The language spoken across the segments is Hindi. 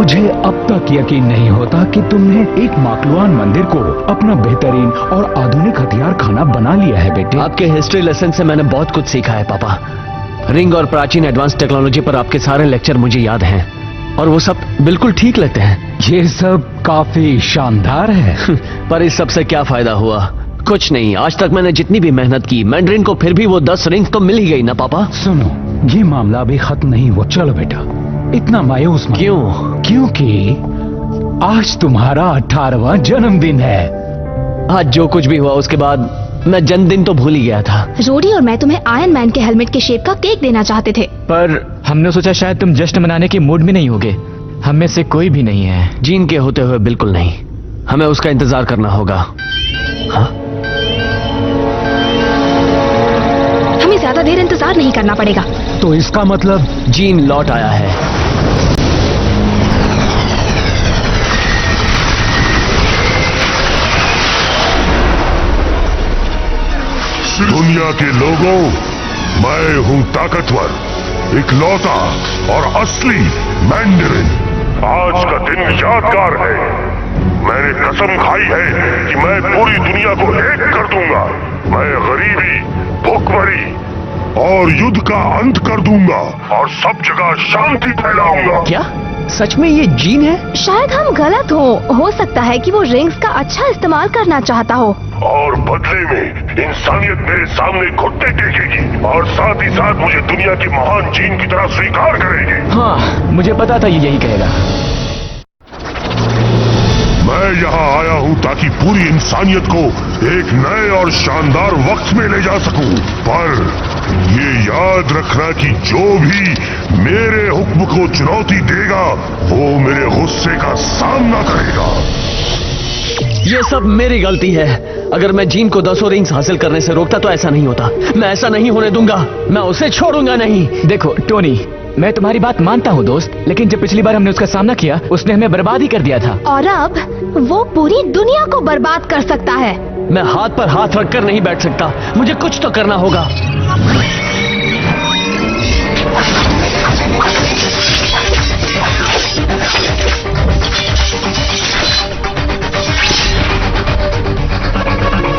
मुझे अब तक यकीन नहीं होता कि तुमने एक माकलुआन मंदिर को अपना बेहतरीन और आधुनिक हथियार खाना बना लिया है बेटे। आपके हिस्ट्री लेसन से मैंने बहुत कुछ सीखा है पापा। रिंग और प्राचीन एडवांस टेक्नोलॉजी पर आपके सारे लेक्चर मुझे याद हैं और वो सब बिल्कुल ठीक लगते हैं। ये सब काफी शानदार है। पर इस सब से क्या फायदा हुआ? कुछ नहीं। आज तक मैंने जितनी भी मेहनत की, मैंड्रिन को फिर भी वो 10 रिंग्स तो मिल ही गई ना पापा। सुनो, ये मामला अभी खत्म नहीं हुआ। चलो बेटा, इतना मायूस मत। क्यों? क्योंकि आज तुम्हारा 18वां जन्मदिन है। आज जो कुछ भी हुआ उसके बाद मैं जन्मदिन तो भूल ही गया था। रोडी और मैं तुम्हें आयरन मैन के हेलमेट के शेप का केक देना चाहते थे, पर हमने सोचा शायद तुम जश्न मनाने के मूड में नहीं होगे। हम में से कोई भी नहीं है। जीन के होते हुए बिल्कुल नहीं। हमें उसका इंतजार करना होगा। हाँ? हमें ज्यादा देर इंतजार नहीं करना पड़ेगा। तो इसका मतलब जीन लौट आया है। दुनिया के लोगों, मैं हूं ताकतवर, इकलौता और असली मैंडरिन। आज का दिन यादगार है। मैंने कसम खाई है कि मैं पूरी दुनिया को एक कर दूंगा। मैं गरीबी, भूखमरी और युद्ध का अंत कर दूंगा और सब जगह शांति फैलाऊंगा। क्या सच में ये जीन है? शायद हम गलत हो सकता है कि वो रिंग्स का अच्छा इस्तेमाल करना चाहता हो। और बदले में इंसानियत मेरे सामने घुटने टेकेगी और साथ ही साथ मुझे दुनिया की महान जीन की तरह स्वीकार करेगी। हाँ, मुझे पता था ये यही कहेगा। मैं यहाँ आया हूँ ताकि पूरी इंसानियत को एक नए और शानदार वक्त में ले जा सकूं। पर ये याद रखना कि जो भी मेरे हुक्म को चुनौती देगा वो मेरे गुस्से का सामना करेगा। ये सब मेरी गलती है। अगर मैं जीन को 10 रिंग्स हासिल करने से रोकता तो ऐसा नहीं होता। मैं ऐसा नहीं होने दूंगा। मैं उसे छोड़ूंगा नहीं। देखो टोनी, मैं तुम्हारी बात मानता हूँ दोस्त, लेकिन जब पिछली बार हमने उसका सामना किया उसने हमें बर्बाद ही कर दिया था। और अब वो पूरी दुनिया को बर्बाद कर सकता है। मैं हाथ पर हाथ रखकर नहीं बैठ सकता। मुझे कुछ तो करना होगा।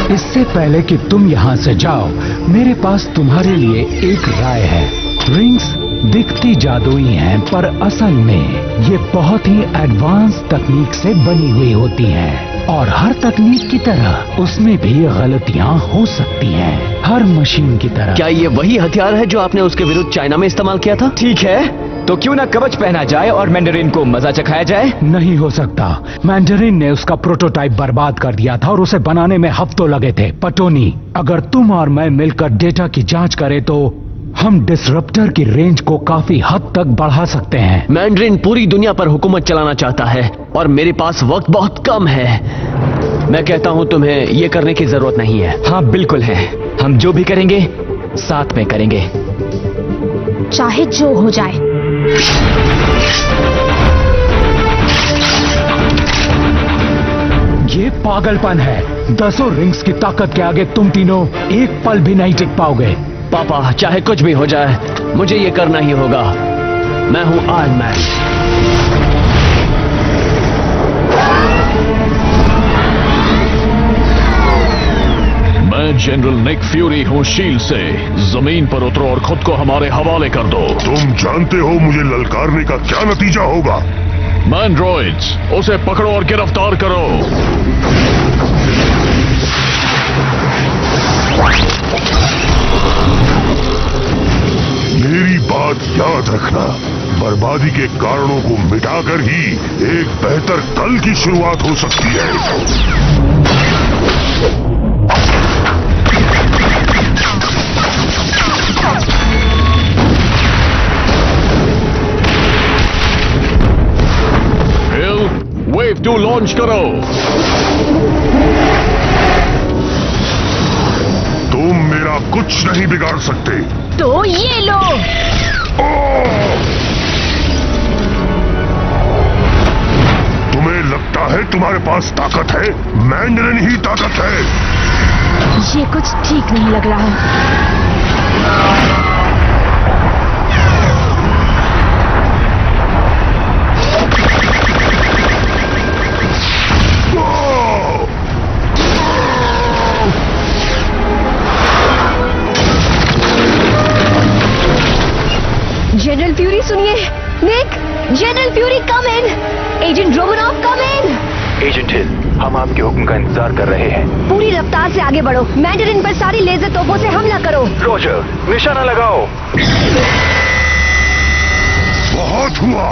इससे पहले कि तुम यहाँ से जाओ, मेरे पास तुम्हारे लिए एक राय है। रिंग्स दिखती जादुई हैं, पर असल में ये बहुत ही एडवांस तकनीक से बनी हुई होती हैं। और हर तकनीक की तरह उसमें भी गलतियाँ हो सकती हैं, हर मशीन की तरह। क्या ये वही हथियार है जो आपने उसके विरुद्ध चाइना में इस्तेमाल किया था? ठीक है, तो क्यों ना कवच पहना जाए और मैंडरिन को मजा चखाया जाए। नहीं हो सकता। मैंडरिन ने उसका प्रोटोटाइप बर्बाद कर दिया था और उसे बनाने में हफ्तों लगे थे। पटोनी, अगर तुम और मैं मिलकर डेटा की जांच करें तो हम डिसरप्टर की रेंज को काफी हद तक बढ़ा सकते हैं। मैंड्रिन पूरी दुनिया पर हुकूमत चलाना चाहता है और मेरे पास वक्त बहुत कम है। मैं कहता हूँ तुम्हें ये करने की जरूरत नहीं है। हाँ बिल्कुल है। हम जो भी करेंगे साथ में करेंगे, चाहे जो हो जाए। ये पागलपन है। 10 रिंग्स की ताकत के आगे तुम तीनों एक पल भी नहीं टिक पाओगे। पापा, चाहे कुछ भी हो जाए मुझे ये करना ही होगा। मैं हूं आयरन मैन। मैं जनरल निक फ्यूरी हूँ शील्ड से। जमीन पर उतरो और खुद को हमारे हवाले कर दो। तुम जानते हो मुझे ललकारने का क्या नतीजा होगा। मैंड्रॉइड्स, उसे पकड़ो और गिरफ्तार करो। मेरी बात याद रखना, बर्बादी के कारणों को मिटाकर ही एक बेहतर कल की शुरुआत हो सकती है। वेव 2 लॉन्च करो। तुम मेरा कुछ नहीं बिगाड़ सकते। तो ये लो। तुम्हें लगता है तुम्हारे पास ताकत है? मैंडरिन ही ताकत है। ये कुछ ठीक नहीं लग रहा। जनरल फ्यूरी सुनिए। निक, जनरल फ्यूरी कम इन। एजेंट रोमनॉफ कम इन। एजेंट हिल, हम आपके हुक्म का इंतजार कर रहे हैं। पूरी रफ्तार से आगे बढ़ो। मैंडरिन पर सारी लेजर तोपों से हमला करो। रोजर, निशाना लगाओ। बहुत हुआ।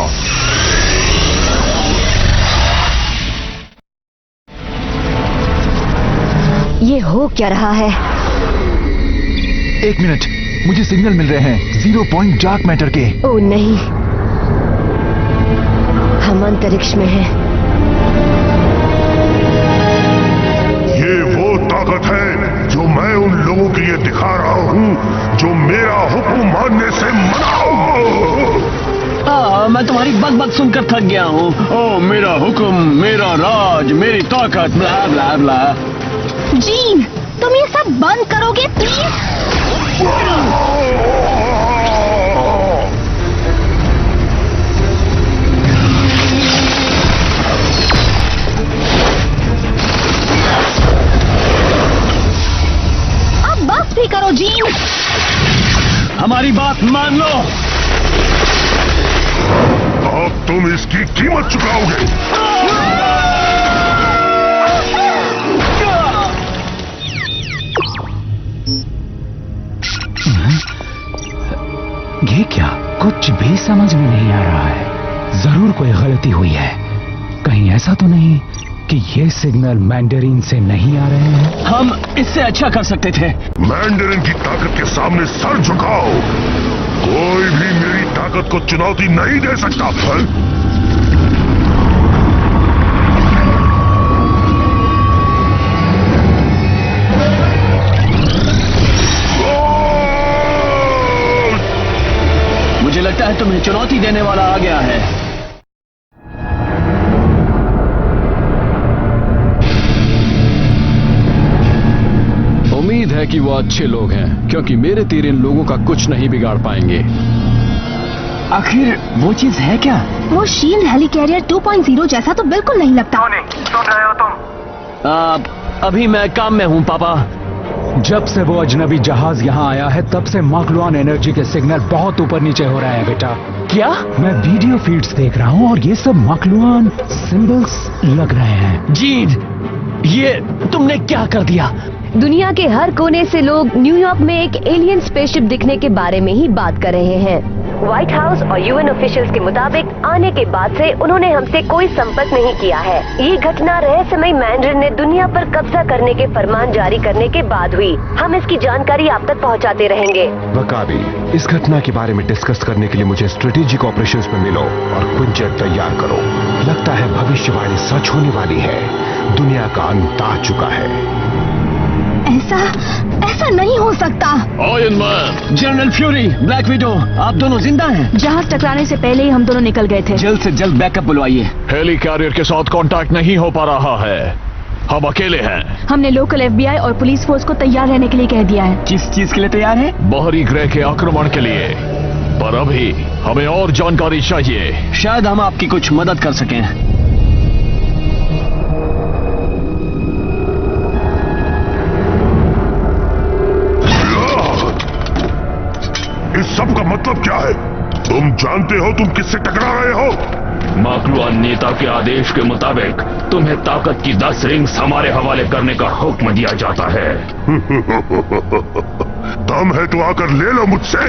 ये हो क्या रहा है? 1 मिनट, मुझे सिग्नल मिल रहे हैं 0 पॉइंट डार्क मैटर के। ओ नहीं, हम अंतरिक्ष में हैं। ये वो ताकत है जो मैं उन लोगों के लिए दिखा रहा हूँ जो मेरा हुक्म मानने से मना हो। मैं तुम्हारी बक बक सुनकर थक गया हूँ। ओ मेरा हुक्म, मेरा राज, मेरी ताकत, ब्ला ब्ला ब्ला। जीन, तुम ये सब बंद करोगे प्लीज? अब बस भी करो जीन। हमारी बात मान लो। अब तुम इसकी कीमत चुकाओगे। ये क्या? कुछ भी समझ में नहीं आ रहा है। जरूर कोई गलती हुई है। कहीं ऐसा तो नहीं कि ये सिग्नल मैंडरिन से नहीं आ रहे हैं? हम इससे अच्छा कर सकते थे। मैंडरिन की ताकत के सामने सर झुकाओ। कोई भी मेरी ताकत को चुनौती नहीं दे सकता। मुझे लगता है तुम्हें चुनौती देने वाला आ गया है। उम्मीद है कि वो अच्छे लोग हैं, क्योंकि मेरे तीर इन लोगों का कुछ नहीं बिगाड़ पाएंगे। आखिर वो चीज है क्या? वो शील्ड हेलिकैरियर 2.0 जैसा तो बिल्कुल नहीं लगता। सुन रहे हो तुम? अभी मैं काम में हूँ पापा। जब से वो अजनबी जहाज यहाँ आया है तब से माकलुआन एनर्जी के सिग्नल बहुत ऊपर नीचे हो रहा है बेटा। क्या? मैं वीडियो फीड्स देख रहा हूँ और ये सब माकलुआन सिंबल्स लग रहे हैं। जीन, ये तुमने क्या कर दिया? दुनिया के हर कोने से लोग न्यूयॉर्क में एक एलियन स्पेसशिप दिखने के बारे में ही बात कर रहे हैं। व्हाइट हाउस और यूएन ऑफिशियल्स के मुताबिक आने के बाद से उन्होंने हमसे कोई संपर्क नहीं किया है। ये घटना रहस्यमय मैंडरिन ने दुनिया पर कब्जा करने के फरमान जारी करने के बाद हुई। हम इसकी जानकारी आप तक पहुंचाते रहेंगे। वकाबी, इस घटना के बारे में डिस्कस करने के लिए मुझे स्ट्रेटेजिक ऑपरेशंस में मिलो और क्विंचेट तैयार करो। लगता है भविष्यवाणी सच होने वाली है। दुनिया का अंत आ चुका है। ऐसा नहीं हो सकता। Iron man, general fury, black window, आप दोनों जिंदा हैं? जहाज टकराने से पहले ही हम दोनों निकल गए थे। जल्द से जल्द बैकअप बुलवाइए। हेली कैरियर के साथ कांटेक्ट नहीं हो पा रहा है। हम अकेले हैं। हमने लोकल एफबीआई और पुलिस फोर्स को तैयार रहने के लिए कह दिया है। किस चीज के लिए तैयार है? बाहरी ग्रह के आक्रमण के लिए। पर अभी हमें और जानकारी चाहिए। शायद हम आपकी कुछ मदद कर सकें। इस सब का मतलब क्या है? तुम जानते हो तुम किससे टकरा रहे हो? माकलुआन नेता के आदेश के मुताबिक तुम्हें ताकत की 10 रिंग्स हमारे हवाले करने का हुक्म दिया जाता है। दम है तो आकर ले लो मुझसे।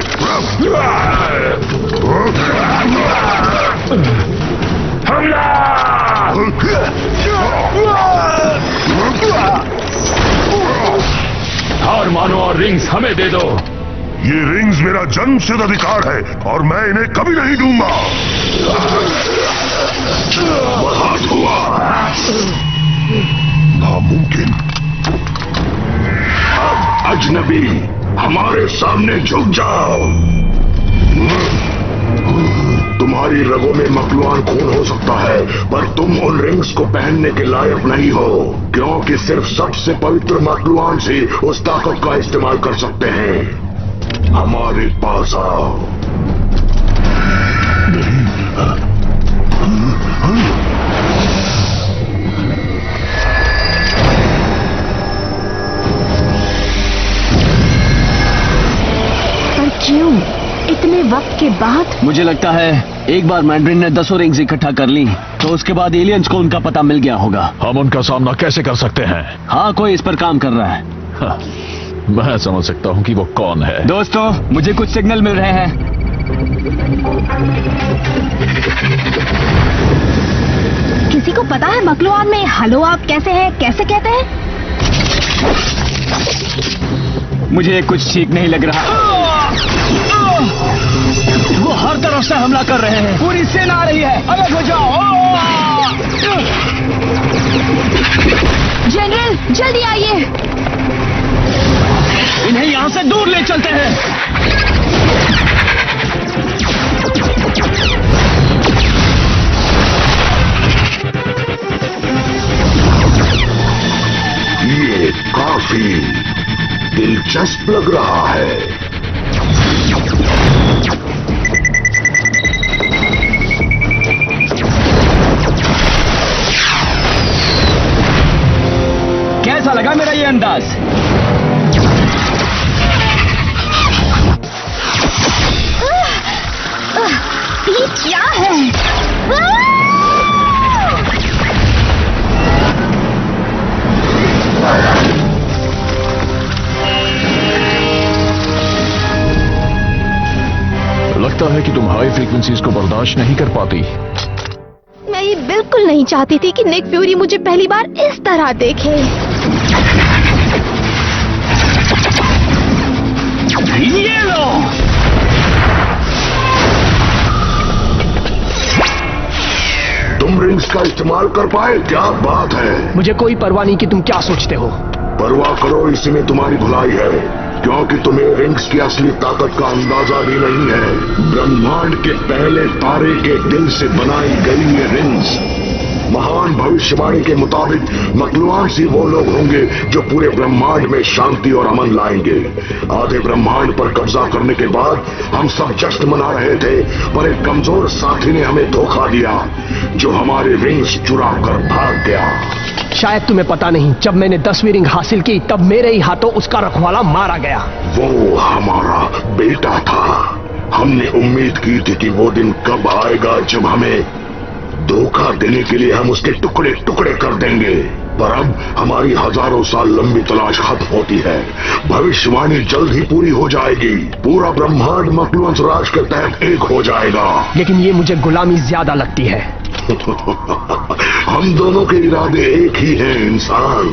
हमला! हार मानो और रिंग्स हमें दे दो। ये रिंग्स मेरा जन्मसिद्ध अधिकार है और मैं इन्हें कभी नहीं दूंगा। बहुत हुआ। नामुमकिन। अब अजनबी हमारे सामने झुक जाओ। तुम्हारी रगों में मकलुआन खून हो सकता है, पर तुम उन रिंग्स को पहनने के लायक नहीं हो, क्योंकि सिर्फ सबसे पवित्र मकलुआन से उस ताकत का इस्तेमाल कर सकते हैं। हमारे पास आओ। पर क्यों? इतने वक्त के के बाद? मुझे लगता है एक बार मैंड्रिन ने 10 रिंग्स इकट्ठा कर ली तो उसके बाद एलियंस को उनका पता मिल गया होगा। हम उनका सामना कैसे कर सकते हैं? हाँ, कोई इस पर काम कर रहा है। हाँ, मैं समझ सकता हूँ कि वो कौन है। दोस्तों, मुझे कुछ सिग्नल मिल रहे हैं। किसी को पता है मकलुआन में हेलो आप कैसे हैं, कैसे कहते हैं? मुझे कुछ ठीक नहीं लग रहा। वो हर तरफ से हमला कर रहे हैं। पूरी सेना आ रही है, अलग हो जाओ। जनरल, जल्दी आइए। इन्हें यहाँ से दूर ले चलते हैं। ये काफी दिलचस्प लग रहा है। कैसा लगा मेरा ये अंदाज? ये क्या है? लगता है कि तुम हाई फ्रीक्वेंसीज को बर्दाश्त नहीं कर पाती। मैं ये बिल्कुल नहीं चाहती थी कि निक फ्यूरी मुझे पहली बार इस तरह देखे। ये लो। तुम रिंग्स का इस्तेमाल कर पाए, क्या बात है। मुझे कोई परवाह नहीं कि तुम क्या सोचते हो। परवाह करो, इसी में तुम्हारी भलाई है, क्योंकि तुम्हें रिंग्स की असली ताकत का अंदाजा भी नहीं है। ब्रह्मांड के पहले तारे के दिल से बनाई गई ये रिंग्स महान भविष्यवाणी के मुताबिक मकलुआन से वो लोग होंगे जो पूरे ब्रह्मांड में शांति और अमन लाएंगे। आधे ब्रह्मांड पर कब्जा करने के बाद हम सब जश्न मना रहे थे, पर एक कमजोर साथी ने हमें धोखा दिया जो हमारे रिंग्स चुरा कर भाग गया। शायद तुम्हें पता नहीं, जब मैंने 10वीं रिंग हासिल की तब मेरे ही हाथों उसका रखवाला मारा गया। वो हमारा बेटा था। हमने उम्मीद की थी कि वो दिन कब आएगा जब हमें धोखा देने के लिए हम उसके टुकड़े टुकड़े कर देंगे, पर अब हमारी हजारों साल लंबी तलाश खत्म होती है। भविष्यवाणी जल्द ही पूरी हो जाएगी। पूरा ब्रह्मांड मकलुआन राज के तहत एक हो जाएगा। लेकिन ये मुझे गुलामी ज्यादा लगती है। हम दोनों के इरादे एक ही हैं इंसान।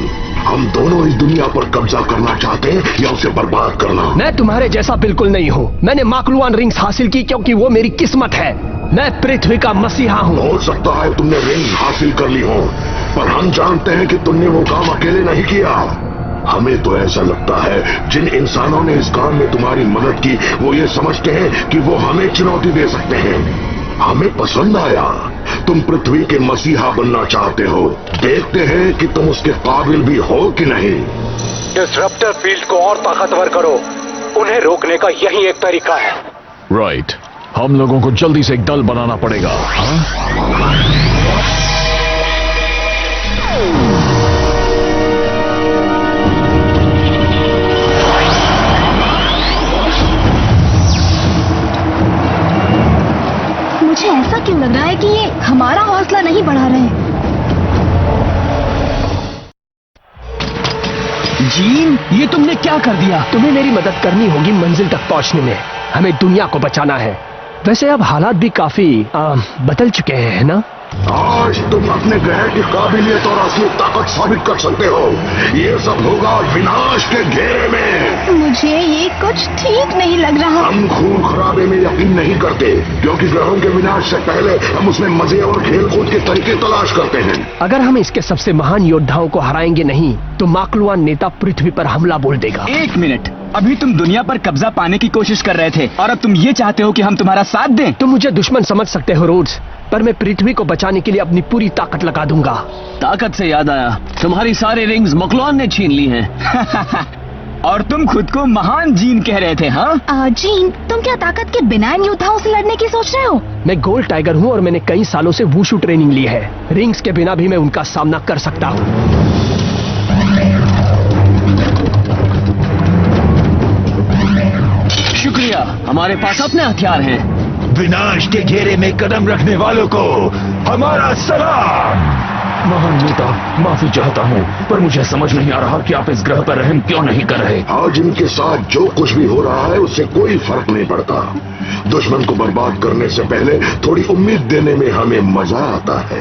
हम दोनों इस दुनिया पर कब्जा करना चाहते हैं या उसे बर्बाद करना। मैं तुम्हारे जैसा बिल्कुल नहीं हूँ। मैंने मकलुआन रिंग्स हासिल की क्योंकि वो मेरी किस्मत है। मैं पृथ्वी का मसीहा हूँ। हो सकता है तुमने रिंग हासिल कर ली हो, पर हम जानते हैं कि तुमने वो काम अकेले नहीं किया। हमें तो ऐसा लगता है जिन इंसानों ने इस काम में तुम्हारी मदद की वो ये समझते हैं कि वो हमें चुनौती दे सकते हैं। हमें पसंद आया। तुम पृथ्वी के मसीहा बनना चाहते हो। देखते हैं कि तुम उसके काबिल भी हो कि नहीं। डिसरप्टर फील्ड को और ताकतवर करो। उन्हें रोकने का यही एक तरीका है। राइट, हम लोगों को जल्दी से एक दल बनाना पड़ेगा। मुझे ऐसा क्यों लग रहा है कि ये हमारा हौसला नहीं बढ़ा रहे। जीन, ये तुमने क्या कर दिया? तुम्हें मेरी मदद करनी होगी मंजिल तक पहुंचने में। हमें दुनिया को बचाना है। वैसे अब हालात भी काफी बदल चुके हैं, है ना? आज तुम अपने ग्रह की काबिलियत और असली ताकत साबित कर सकते हो। ये सब होगा विनाश के घेरे में। मुझे ये कुछ ठीक नहीं लग रहा। हम खून खराबे में यकीन नहीं करते, क्योंकि ग्रहों के विनाश से पहले हम उसमें मजे और खेल कूद के तरीके तलाश करते हैं। अगर हम इसके सबसे महान योद्धाओं को हराएंगे नहीं तो मकलुआन नेता पृथ्वी पर हमला बोल देगा। एक मिनट, अभी तुम दुनिया पर कब्जा पाने की कोशिश कर रहे थे और अब तुम ये चाहते हो कि हम तुम्हारा साथ दें? तुम मुझे दुश्मन समझ सकते हो रोड्स, पर मैं पृथ्वी को बचाने के लिए अपनी पूरी ताकत लगा दूंगा। ताकत से याद आया, तुम्हारी सारी रिंग्स मकलुआन ने छीन ली हैं। और तुम खुद को महान जीन कह रहे थे, हाँ? जीन, तुम क्या ताकत के बिना इन योद्धाओं से लड़ने की सोच रहे हो? मैं गोल्ड टाइगर हूँ और मैंने कई सालों से वुशु ट्रेनिंग ली है। रिंग्स के बिना भी मैं उनका सामना कर सकता हूँ। शुक्रिया, हमारे पास अपने हथियार हैं। विनाश के घेरे में कदम रखने वालों को हमारा सलाम। महान नेता, माफी चाहता हूँ, पर मुझे समझ नहीं आ रहा कि आप इस ग्रह पर रहम क्यों नहीं कर रहे। आज इनके साथ जो कुछ भी हो रहा है उससे कोई फर्क नहीं पड़ता। दुश्मन को बर्बाद करने से पहले थोड़ी उम्मीद देने में हमें मजा आता है।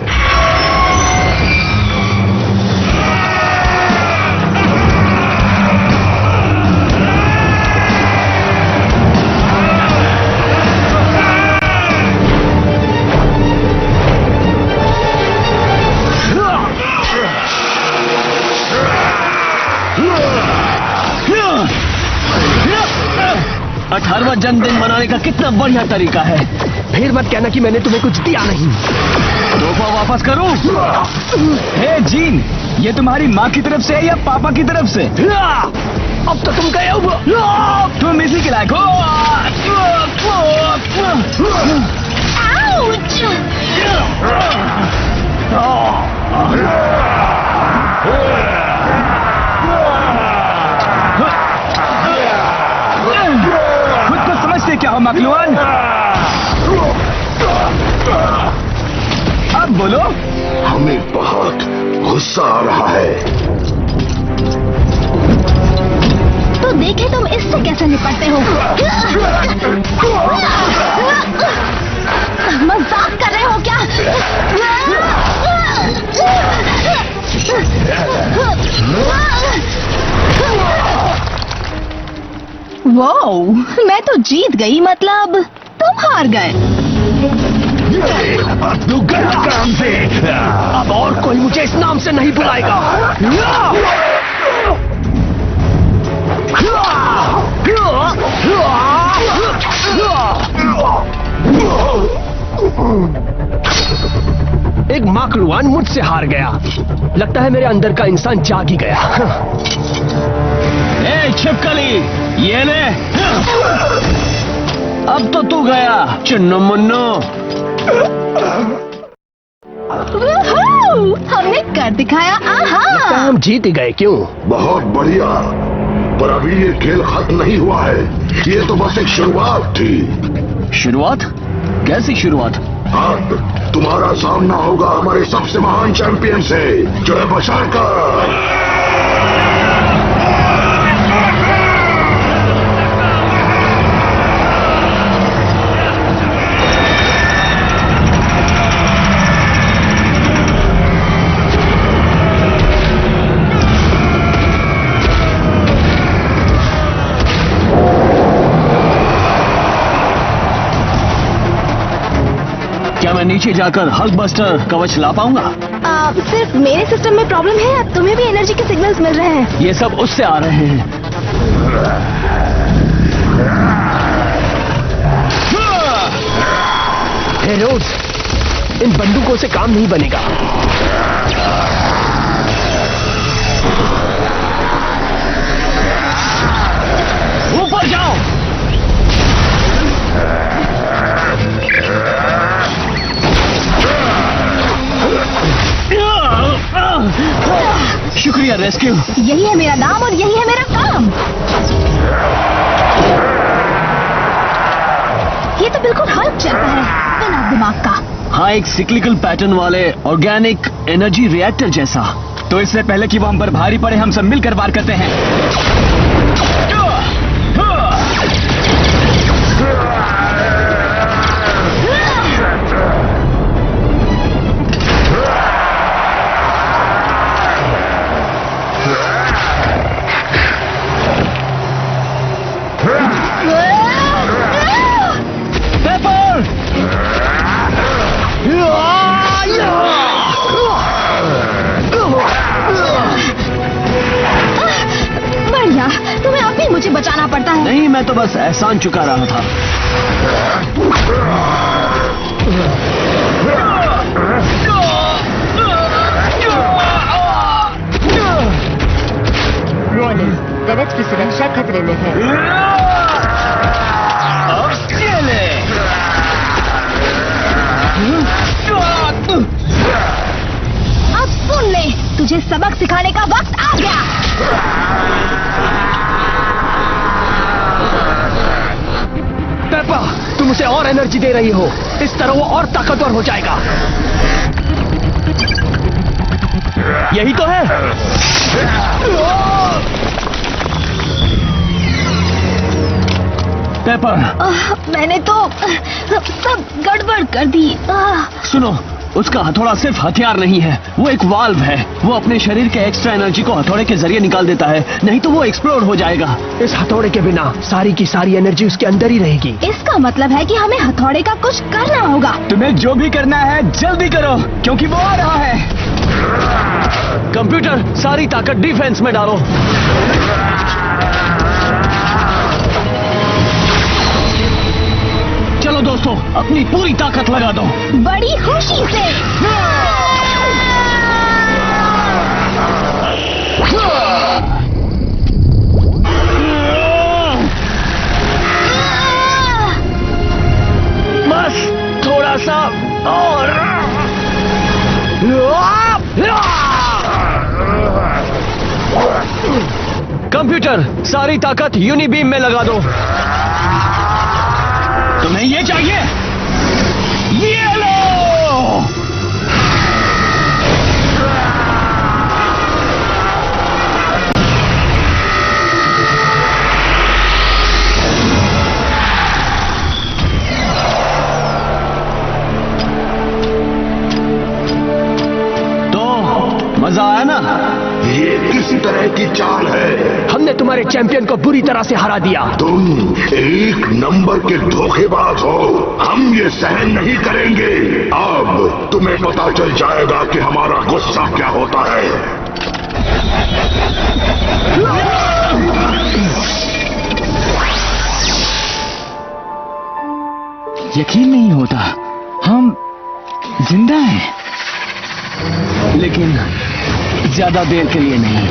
अठारहवां जन्मदिन मनाने का कितना बढ़िया तरीका है। फिर मत कहना कि मैंने तुम्हें कुछ दिया नहीं। तोहफा वापस करूं? हे जीन, ये तुम्हारी माँ की तरफ से है या पापा की तरफ से? अब तो तुम गए हो। तुम इसी के लायक हो। खुद को समझते क्या हो मखलूआन? अब बोलो। हमें बहुत गुस्सा आ रहा है। तो देखे तुम इससे कैसे निपटते हो। मजाक कर रहे हो क्या? वाओ, मैं तो जीत गई, मतलब तुम हार गए। अब तू गया काम से। अब और कोई मुझे इस नाम से नहीं बुलाएगा। एक माकलुआन मुझसे हार गया। लगता है मेरे अंदर का इंसान जाग ही गया। ए छिपकली, ये ले। अब तो तू गया चुन्नू मुन्नू। हमने कर दिखाया। आहा, लगता है हम जीत ही गए। क्यों? बहुत बढ़िया, पर अभी ये खेल खत्म नहीं हुआ है। ये तो बस एक शुरुआत थी। शुरुआत? कैसी शुरुआत? अब तुम्हारा सामना होगा हमारे सबसे महान चैंपियन से, जो है बशारकर। क्या मैं नीचे जाकर हल्क बस्टर कवच ला पाऊंगा? सिर्फ मेरे सिस्टम में प्रॉब्लम है या तुम्हें भी एनर्जी के सिग्नल्स मिल रहे हैं? ये सब उससे आ रहे हैं। हे रोज, इन बंदूकों से काम नहीं बनेगा। ऊपर जाओ। शुक्रिया रेस्क्यू। यही है मेरा नाम और यही है मेरा काम। ये तो बिल्कुल हल्क जैसा है, बिना दिमाग का। हाँ, एक सिक्लिकल पैटर्न वाले ऑर्गेनिक एनर्जी रिएक्टर जैसा। तो इससे पहले कि वो हम पर भारी पड़े, हम सब मिलकर वार करते हैं। बढ़िया, तुम्हें अब भी मुझे बचाना पड़ता है। नहीं, मैं तो बस एहसान चुका रहा था। गलत की सुरक्षा खतरे में है। अब सुन ले, तुझे सबक सिखाने का वक्त आ गया। पेपा, तुम उसे और एनर्जी दे रही हो। इस तरह वो और ताकतवर हो जाएगा। यही तो है। पेपर, मैंने तो सब गड़बड़ कर दी। सुनो, उसका हथौड़ा सिर्फ हथियार नहीं है, वो एक वाल्व है। वो अपने शरीर के एक्स्ट्रा एनर्जी को हथौड़े के जरिए निकाल देता है, नहीं तो वो एक्सप्लोड हो जाएगा। इस हथौड़े के बिना सारी की सारी एनर्जी उसके अंदर ही रहेगी। इसका मतलब है कि हमें हथौड़े का कुछ करना होगा। तुम्हें जो भी करना है जल्दी करो, क्योंकि वो आ रहा है। कंप्यूटर, सारी ताकत डिफेंस में डालो। चलो दोस्तों, अपनी पूरी ताकत लगा दो। बड़ी खुशी से। बस थोड़ा सा और। कंप्यूटर, सारी ताकत यूनिबीम में लगा दो। तुम्हें ये चाहिए? ये लो। तो मजा आया ना? ये किस तरह की चाल है? हमने तुम्हारे चैंपियन को बुरी तरह से हरा दिया। तुम एक नंबर के धोखेबाज हो। हम ये सहन नहीं करेंगे। अब तुम्हें पता चल जाएगा कि हमारा गुस्सा क्या होता है। यकीन नहीं होता, हम जिंदा हैं। लेकिन ज्यादा देर के लिए नहीं।